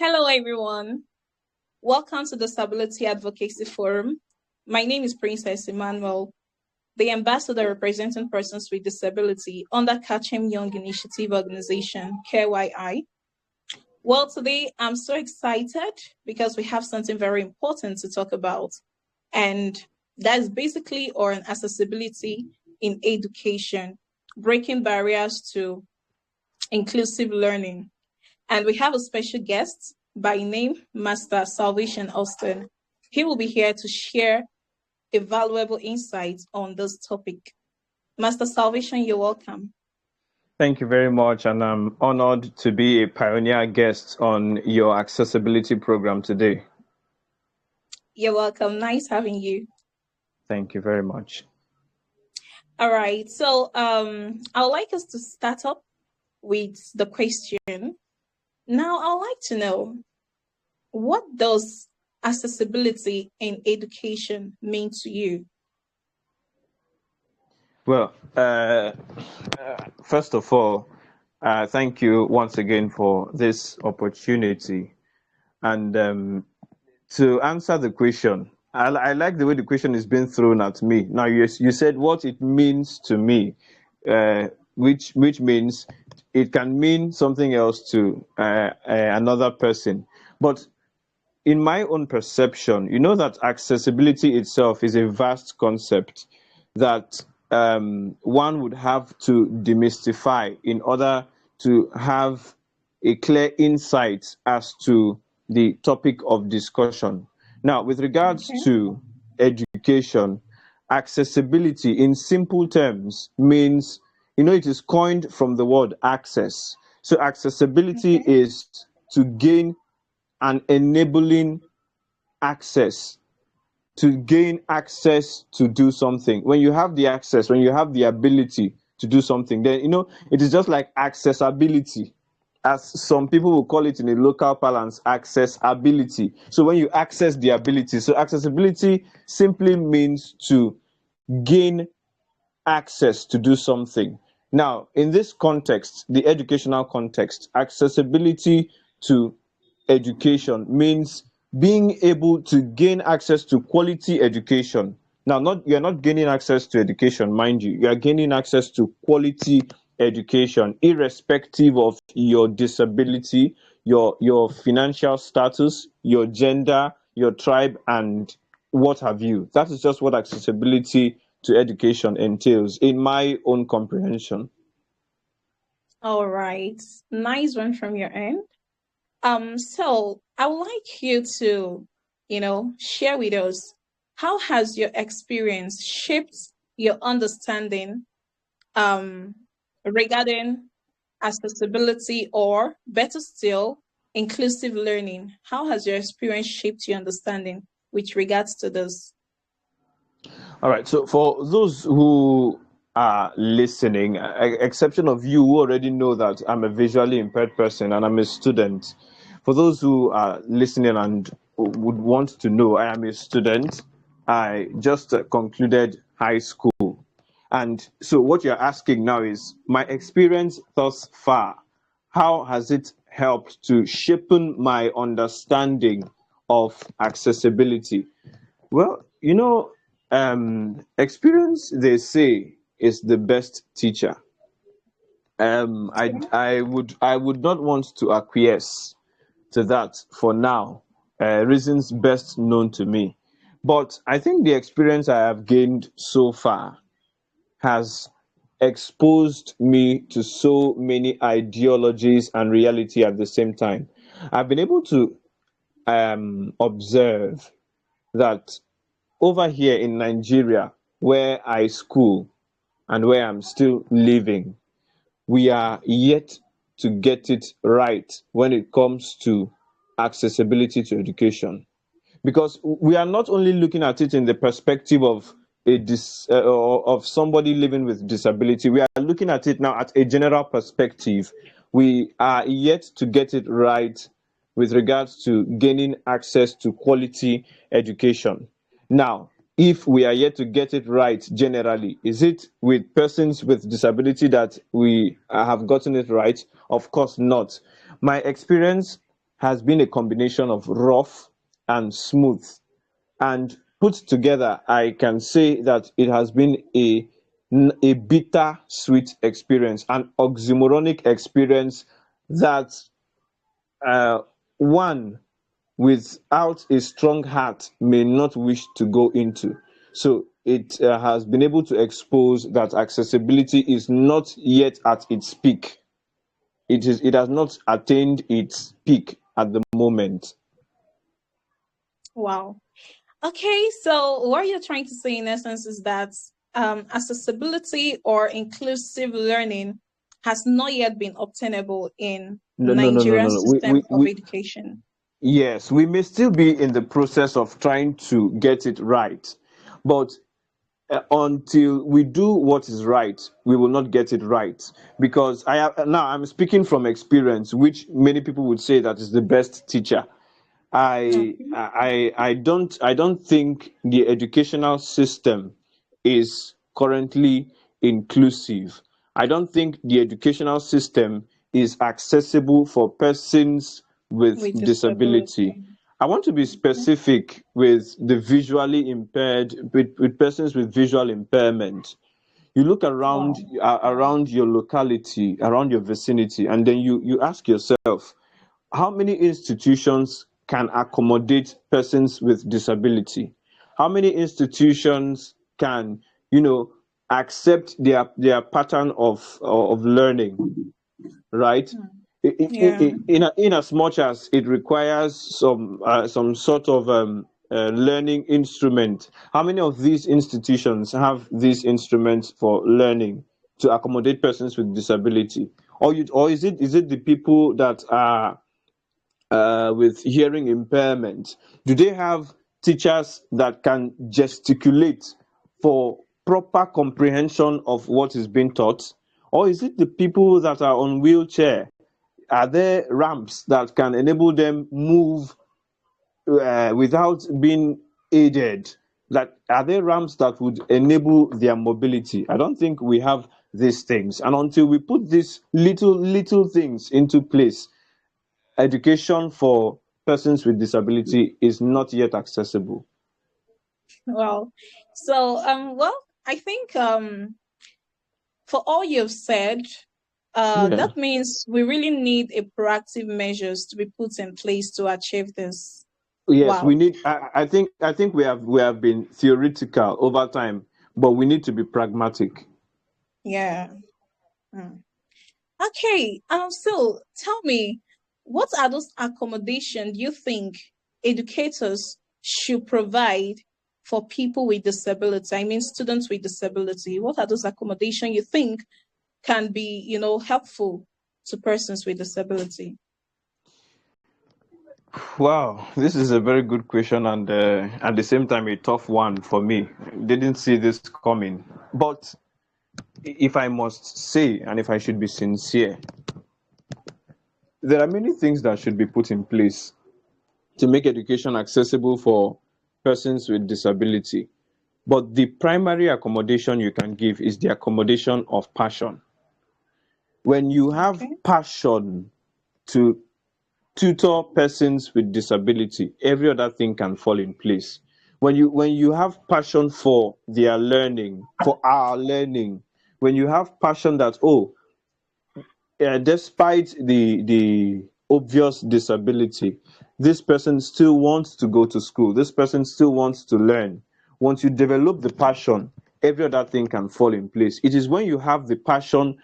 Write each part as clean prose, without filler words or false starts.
Hello, everyone. Welcome to the Disability Advocacy Forum. My name is Princess Emmanuel, the ambassador representing persons with disability under Kachem Young Initiative Organization, KYI. Well, today I'm so excited because we have something very important to talk about, and that is basically on accessibility in education, breaking barriers to inclusive learning. And we have a special guest by name, Master Salvation Austin. He will be here to share a valuable insight on this topic. Master Salvation, you're welcome. Thank you very much, and I'm honored to be a pioneer guest on your accessibility program today. You're welcome. Nice having you. Thank you very much. All right. So I would like us to start up with the question. Now, I would like to know, what does accessibility in education mean to you? Well, first of all, thank you once again for this opportunity. And to answer the question, I like the way the question is being thrown at me. Now, you said what it means to me, which means it can mean something else to another person. But in my own perception, you know that accessibility itself is a vast concept that one would have to demystify in order to have a clear insight as to the topic of discussion. Now, with regards to education, accessibility in simple terms means, it is coined from the word access. So accessibility is to gain an enabling access, to gain access to do something. When you have the access, when you have the ability to do something, then it is just like accessibility, as some people will call it in a local parlance, accessibility. So when you access the ability, so accessibility simply means to gain access to do something. Now, in this context, the educational context, accessibility to education means being able to gain access to quality education. Now, you're not gaining access to education, mind you, you are gaining access to quality education, irrespective of your disability, your financial status, your gender, your tribe, and what have you. That is just what accessibility to education entails, in my own comprehension. All right. Nice one from your end. So I would like you to, share with us, how has your experience shaped your understanding regarding accessibility, or better still, inclusive learning? How has your experience shaped your understanding with regards to this? All right. So for those who are listening, exception of you who already know that I'm a visually impaired person and I'm a student, for those who are listening and would want to know, I am a student. I just concluded high school. And so what you're asking now is my experience thus far. How has it helped to shapen my understanding of accessibility? Well, experience, they say, is the best teacher. I would not want to acquiesce to that for now. Reasons best known to me. But I think the experience I have gained so far has exposed me to so many ideologies and reality at the same time. I've been able to observe that over here in Nigeria, where I school and where I'm still living, we are yet to get it right when it comes to accessibility to education. Because we are not only looking at it in the perspective of of somebody living with disability, we are looking at it now at a general perspective. We are yet to get it right with regards to gaining access to quality education. Now, if we are yet to get it right generally, is it with persons with disability that we have gotten it right? Of course not. My experience has been a combination of rough and smooth. And put together, I can say that it has been a bitter sweet experience, an oxymoronic experience that one without a strong heart may not wish to go into. So it has been able to expose that accessibility is not yet at its peak. It has not attained its peak at the moment. Wow. Okay, so what you're trying to say in essence is that accessibility or inclusive learning has not yet been obtainable in No, no, no, no, Nigerian no, no. system of education. Yes, we may still be in the process of trying to get it right, but until we do what is right, we will not get it right. Because I'm speaking from experience, which many people would say that is the best teacher. Okay. I don't think the educational system is currently inclusive. I don't think the educational system is accessible for persons with With disability. disability. I want to be specific with the visually impaired, with persons with visual impairment. You look Wow. around your locality, around your vicinity, and then you ask yourself, how many institutions can accommodate persons with disability? How many institutions can, you know, accept their pattern of learning, right? Yeah. In as much as it requires some sort of learning instrument, how many of these institutions have these instruments for learning to accommodate persons with disability? Or is it the people that are with hearing impairment? Do they have teachers that can gesticulate for proper comprehension of what is being taught? Or is it the people that are on wheelchair? Are there ramps that can enable them move without being aided? That are there ramps that would enable their mobility? I don't think we have these things, and until we put these little things into place, education for persons with disability is not yet accessible. Well, so well, I think for all you've said, Yeah. that means we really need a proactive measures to be put in place to achieve this. Yes, we Wow. need. I think we have been theoretical over time, but we need to be pragmatic. Yeah. Mm. Okay. So tell me, what are those accommodations you think educators should provide for people with disability? I mean, students with disability. What are those accommodations you think can be, helpful to persons with disability? Wow, this is a very good question, and at the same time a tough one for me. Didn't see this coming. But if I must say, and if I should be sincere, there are many things that should be put in place to make education accessible for persons with disability. But the primary accommodation you can give is the accommodation of passion. When you have Okay. passion to tutor persons with disability, every other thing can fall in place. When you have passion for their learning, for our learning, when you have passion that, despite the obvious disability, this person still wants to go to school, this person still wants to learn. Once you develop the passion, every other thing can fall in place. It is when you have the passion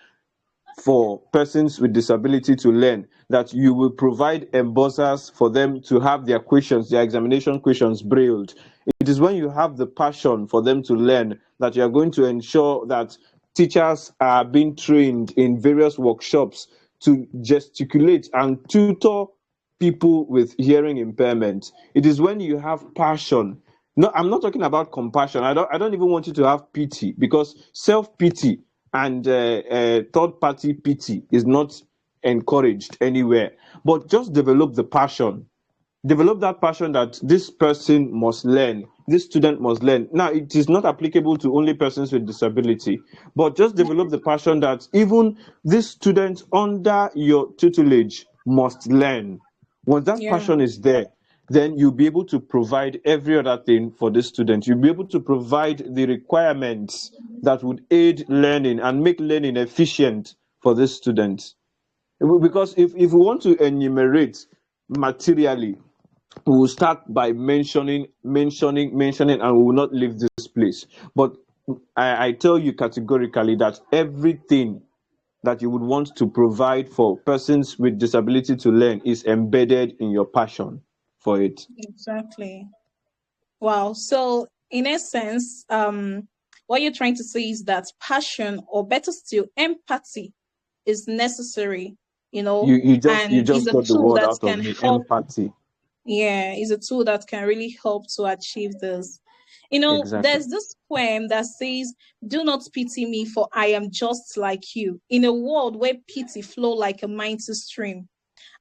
for persons with disability to learn that you will provide embossers for them to have their questions, their examination questions brailled. It is when you have the passion for them to learn that you are going to ensure that teachers are being trained in various workshops to gesticulate and tutor people with hearing impairment. It is when you have passion. No, I'm not talking about compassion. I don't even want you to have pity, because self-pity and third-party pity is not encouraged anywhere. But just develop the passion. Develop that passion that this person must learn, this student must learn. Now, it is not applicable to only persons with disability, but just develop the passion that even this student under your tutelage must learn. Once that Yeah, passion is there, then you'll be able to provide every other thing for the student. You'll be able to provide the requirements that would aid learning and make learning efficient for the student. Because if we want to enumerate materially, we will start by mentioning, and we will not leave this place. But I tell you categorically that everything that you would want to provide for persons with disability to learn is embedded in your passion for it. exactly. Wow. So, in essence, what you're trying to say is that passion, or better still, empathy, is necessary, You you just you and is just a got the tool word that out of can me, help. empathy. Yeah, is a tool that can really help to achieve this. Exactly. There's this poem that says, "Do not pity me, for I am just like you. In a world where pity flow like a mighty stream,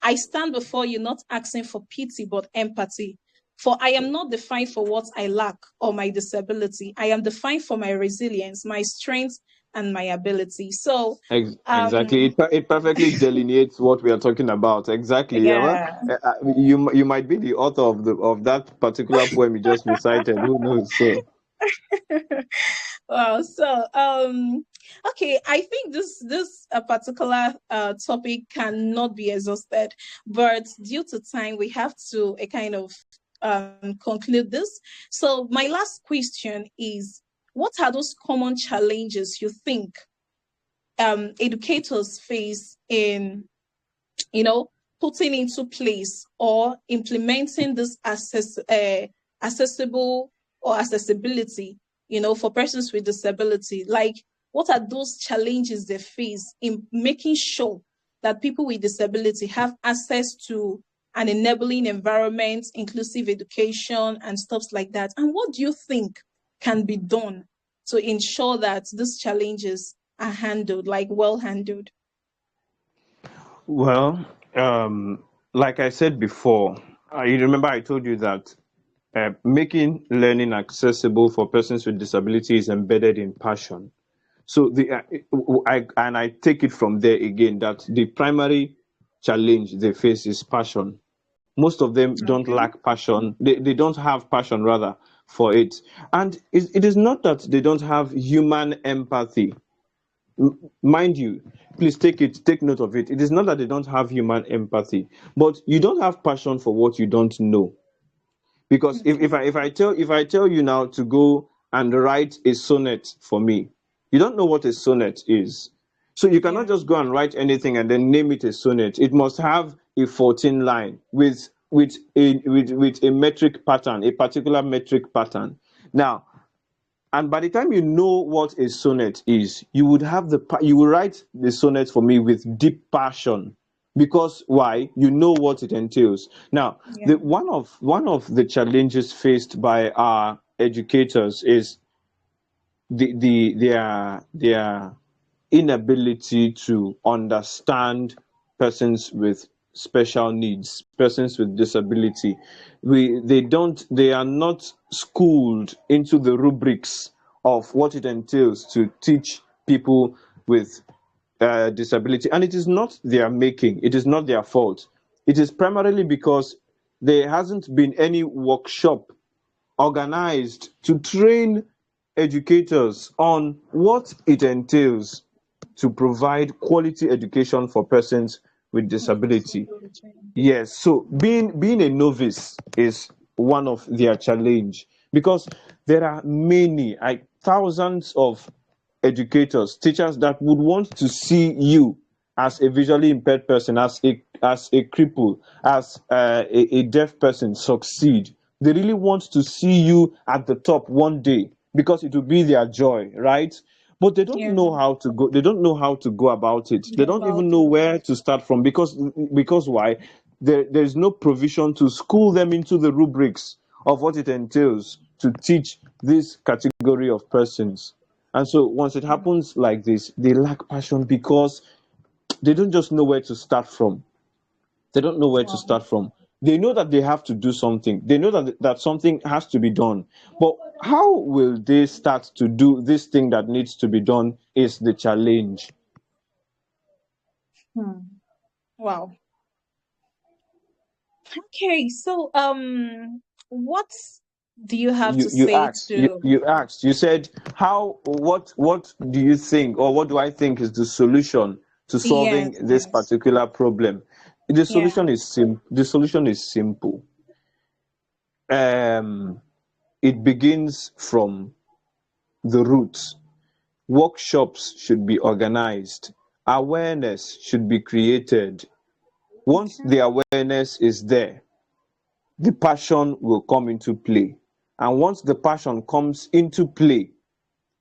I stand before you not asking for pity but empathy. For I am not defined for what I lack or my disability. I am defined for my resilience, my strength, and my ability." So, Exactly. um, It perfectly delineates what we are talking about. Exactly. Yeah, well, yeah. you might be the author of that particular poem you just recited. Who knows? So Wow. So, okay, I think this particular topic cannot be exhausted, but due to time, we have to a kind of conclude this. So, my last question is, what are those common challenges you think educators face in, you know, putting into place or implementing this accessible or accessibility, for persons with disability? Like, what are those challenges they face in making sure that people with disability have access to an enabling environment, inclusive education, and stuff like that? And what do you think can be done to ensure that these challenges are handled, like well handled? well, like I said before, you remember I told you that making learning accessible for persons with disability is embedded in passion. So I take it from there again that the primary challenge they face is passion. Most of them don't Okay. lack passion. They don't have passion rather for it. And it is not that they don't have human empathy. Mind you, please take note of it. It is not that they don't have human empathy, but you don't have passion for what you don't know. Because Okay. if I tell you now to go and write a sonnet for me, you don't know what a sonnet is. So you cannot Yeah. just go and write anything and then name it a sonnet. It must have a 14 line with a metric pattern, a particular metric pattern. Now, and by the time you know what a sonnet is, you will write the sonnet for me with deep passion. Because why? You know what it entails. Now, Yeah. one of the challenges faced by our educators is their inability to understand persons with special needs, persons with disability. They are not schooled into the rubrics of what it entails to teach people with disability. And it is not their making, it is not their fault. It is primarily because there hasn't been any workshop organized to train educators on what it entails to provide quality education for persons with disability. Yes, so being a novice is one of their challenge because there are many, like thousands of educators, teachers that would want to see you as a visually impaired person, as a cripple, as a deaf person succeed. They really want to see you at the top one day because it will be their joy, right? But they don't Yeah. know how to go. They don't know how to go about it. They Go don't about even know it. where to start from because why? There's no provision to school them into the rubrics of what it entails to teach this category of persons. And so once it happens like this, they lack passion because they don't just know where to start from. They don't know where to Wow. start from. They know that they have to do something. They know that something has to be done. But how will they start to do this thing that needs to be done is the challenge. Hmm. Wow. Okay, so what do you have You to say to you said how what do you think or what do I think is the solution to yes, solving this yes. particular problem? Yeah. The solution is simple. Um, it begins from the roots. Workshops should be organized. Awareness should be created. Once Okay. the awareness is there, the passion will come into play. And once the passion comes into play,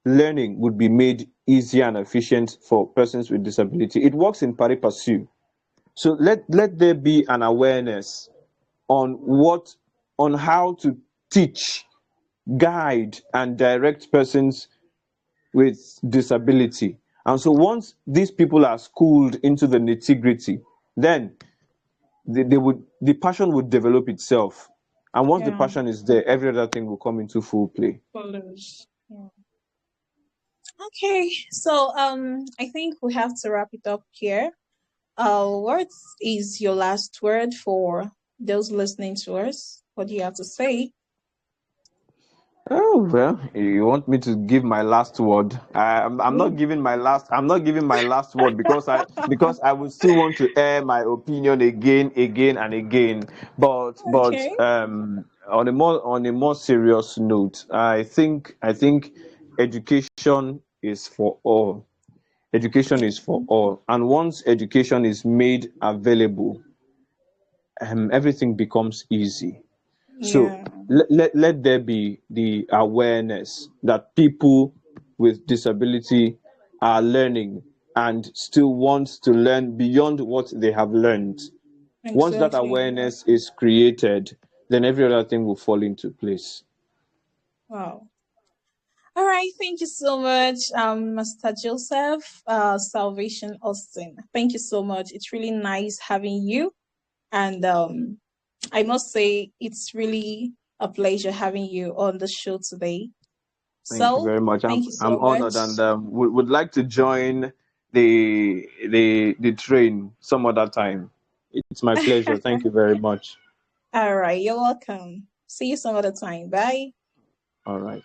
learning would be made easier and efficient for persons with disability. It works in pari passu. So let there be an awareness on on how to teach, guide, and direct persons with disability. And so once these people are schooled into the nitty-gritty, then the passion would develop itself. And once the Yeah. passion is there, every other thing will come into full play. Follows. Yeah. Okay, so I think we have to wrap it up here. What is your last word for those listening to us? What do you have to say? Oh well, you want me to give my last word? I'm not giving my last. I'm not giving my last word because I would still want to air my opinion again and again. But Okay. on a more serious note, I think education is for all. Education is for all, and once education is made available, everything becomes easy. So Yeah. let there be the awareness that people with disability are learning and still want to learn beyond what they have learned. Once that Exactly. awareness is created, then every other thing will fall into place. Wow. All right. Thank you so much, Mr. Joseph, Salvation Austin. Thank you so much. It's really nice having you. And I must say, it's really a pleasure having you on the show today. Thank you So, very much. thank you I'm so honored and much. would like to join the train some other time. It's my pleasure. Thank you very much. All right. You're welcome. See you some other time. Bye. All right.